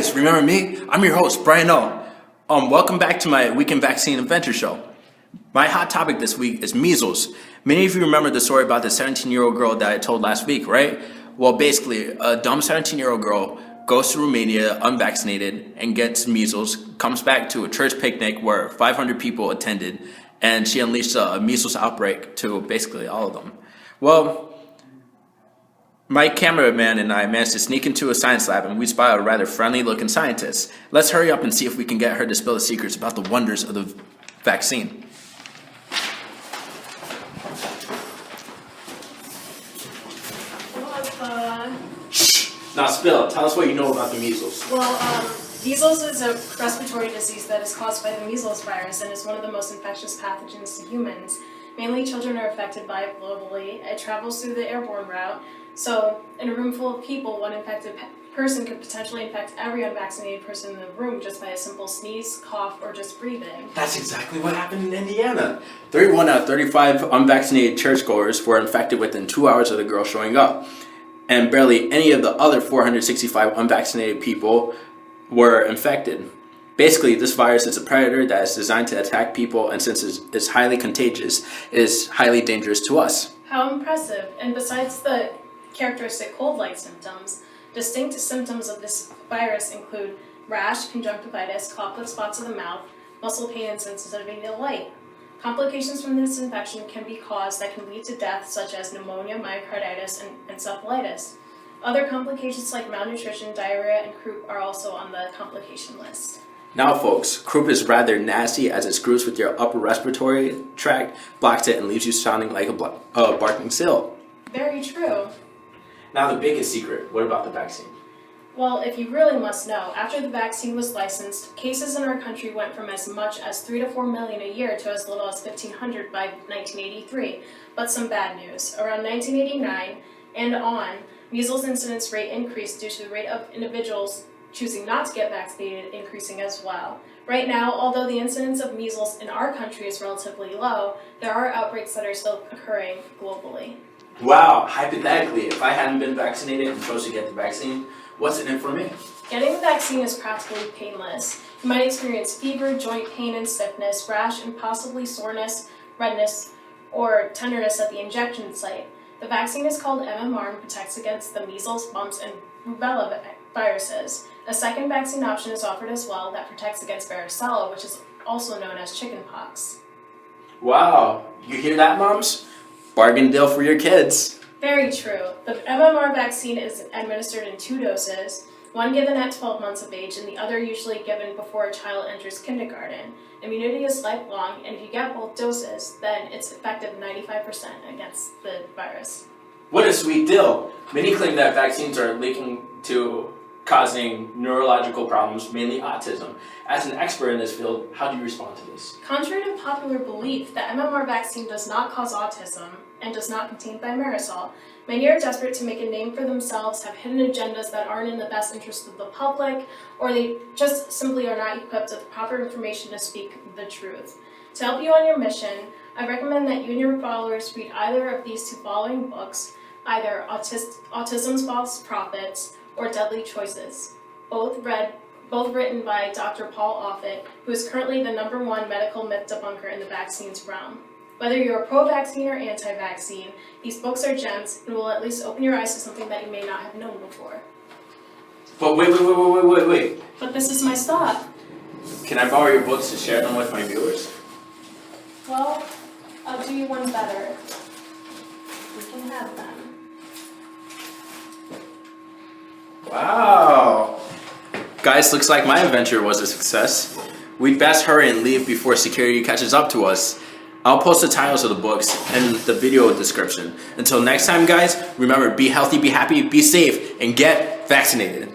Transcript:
guys, remember me? I'm your host, Brian O. Welcome back to my Weekend Vaccine Adventure Show. My hot topic this week is measles. Many of you remember the story about the 17-year-old girl that I told last week, right? Well, basically, a dumb 17-year-old girl goes to Romania unvaccinated and gets measles, comes back to a church picnic where 500 people attended, and she unleashed a measles outbreak to basically all of them. Well, my cameraman and I managed to sneak into a science lab and we spotted a rather friendly-looking scientist. Let's hurry up and see if we can get her to spill the secrets about the wonders of the vaccine. Shh! Now spill. Tell us what you know about the measles. Well, measles is a respiratory disease that is caused by the measles virus and is one of the most infectious pathogens to humans. Mainly children are affected by it globally. It travels through the airborne route. So, in a room full of people, one infected person could potentially infect every unvaccinated person in the room just by a simple sneeze, cough, or just breathing. That's exactly what happened in Indiana. 31 out of 35 unvaccinated churchgoers were infected within 2 hours of the girl showing up. And barely any of the other 465 unvaccinated people were infected. Basically, this virus is a predator that is designed to attack people, and since it's highly contagious, it is highly dangerous to us. How impressive. And besides the characteristic cold-like symptoms, distinct symptoms of this virus include rash, conjunctivitis, clot spots of the mouth, muscle pain, and sensitivity to light. Complications from this infection can be caused that can lead to death, such as pneumonia, myocarditis, and encephalitis. Other complications like malnutrition, diarrhea, and croup are also on the complication list. Now folks, croup is rather nasty as it screws with your upper respiratory tract, blocks it, and leaves you sounding like a barking seal. Very true. Now the biggest secret, what about the vaccine? Well, if you really must know, after the vaccine was licensed, cases in our country went from as much as 3 to 4 million a year to as little as 1,500 by 1983. But some bad news. Around 1989 and on, measles incidence rate increased due to the rate of individuals choosing not to get vaccinated increasing as well. Right now, although the incidence of measles in our country is relatively low, there are outbreaks that are still occurring globally. Wow, hypothetically, if I hadn't been vaccinated and chose to get the vaccine, what's in it for me? Getting the vaccine is practically painless. You might experience fever, joint pain and stiffness, rash, and possibly soreness, redness, or tenderness at the injection site. The vaccine is called MMR and protects against the measles, mumps, and rubella viruses. A second vaccine option is offered as well that protects against varicella, which is also known as chickenpox. Wow, you hear that, moms? Bargain deal for your kids. Very true. The MMR vaccine is administered in 2 doses, one given at 12 months of age and the other usually given before a child enters kindergarten. Immunity is lifelong, and if you get both doses, then it's effective 95% against the virus. What a sweet deal. Many claim that vaccines are linking to causing neurological problems, mainly autism. As an expert in this field, how do you respond to this? Contrary to popular belief, the MMR vaccine does not cause autism and does not contain thimerosal. Many are desperate to make a name for themselves, have hidden agendas that aren't in the best interest of the public, or they just simply are not equipped with the proper information to speak the truth. To help you on your mission, I recommend that you and your followers read either of these 2 following books, either Autism's False Prophets or Deadly Choices, both written by Dr. Paul Offit, who is currently the #1 medical myth debunker in the vaccines realm. Whether you're a pro-vaccine or anti-vaccine, these books are gems and will at least open your eyes to something that you may not have known before. But wait. But this is my stop. Can I borrow your books to share them with my viewers? Well, I'll do you one better. You can have them. Wow. Guys, looks like my adventure was a success. We'd best hurry and leave before security catches up to us. I'll post the titles of the books in the video description. Until next time, guys, remember, be healthy, be happy, be safe, and get vaccinated.